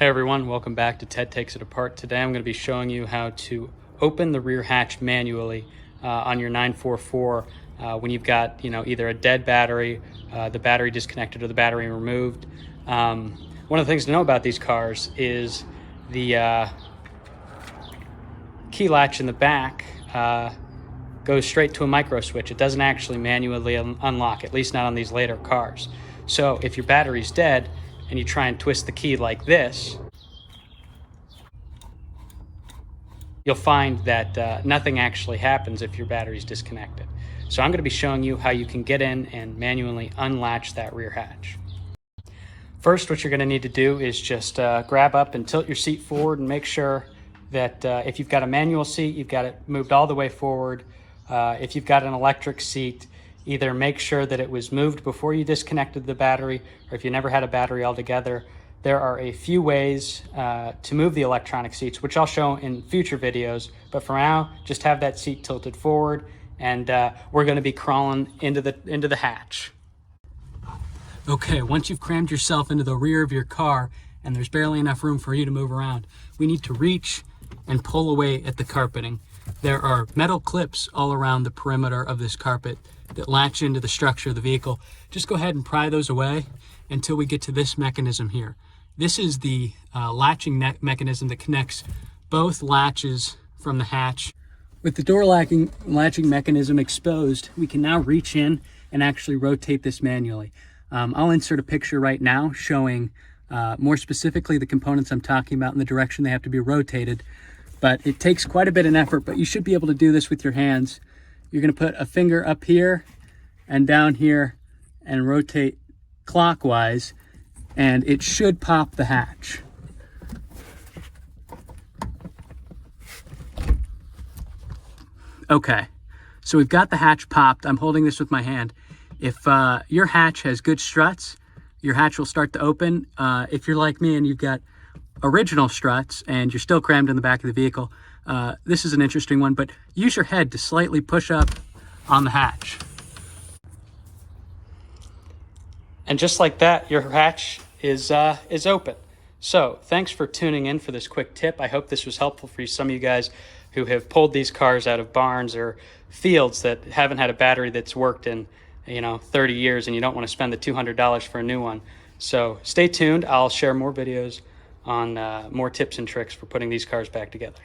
Hey everyone, welcome back to Ted Takes It Apart. Today I'm going to be showing you how to open the rear hatch manually on your 944 when you've got either a dead battery, the battery disconnected, or the battery removed. One of the things to know about these cars is the key latch in the back goes straight to a micro switch. It doesn't actually manually unlock, at least not on these later cars. So if your battery's dead and you try and twist the key like this, you'll find that nothing actually happens if your battery's disconnected. So I'm going to be showing you how you can get in and manually unlatch that rear hatch. First, what you're going to need to do is just grab up and tilt your seat forward and make sure that if you've got a manual seat, you've got it moved all the way forward. If you've got an electric seat, either make sure that it was moved before you disconnected the battery, or if you never had a battery altogether, there are a few ways to move the electronic seats, which I'll show in future videos. But for now, just have that seat tilted forward, and we're going to be crawling into the hatch. Okay, once you've crammed yourself into the rear of your car and there's barely enough room for you to move around, we need to reach and pull away at the carpeting. There are metal clips all around the perimeter of this carpet that latch into the structure of the vehicle. Just go ahead and pry those away until we get to this mechanism here. This is the latching mechanism that connects both latches from the hatch. With the door latching mechanism exposed, we can now reach in and actually rotate this manually. I'll insert a picture right now showing more specifically the components I'm talking about and the direction they have to be rotated. But it takes quite a bit of effort, but you should be able to do this with your hands. You're going to put a finger up here and down here and rotate clockwise, and it should pop the hatch. Okay, so we've got the hatch popped. I'm holding this with my hand. If your hatch has good struts, your hatch will start to open. If you're like me and you've got original struts and you're still crammed in the back of the vehicle, this is an interesting one, but use your head to slightly push up on the hatch. And just like that, your hatch is open. So thanks for tuning in for this quick tip. I hope this was helpful for some of you guys who have pulled these cars out of barns or fields that haven't had a battery that's worked in 30 years, and you don't want to spend the $200 for a new one. So stay tuned. I'll share more videos on more tips and tricks for putting these cars back together.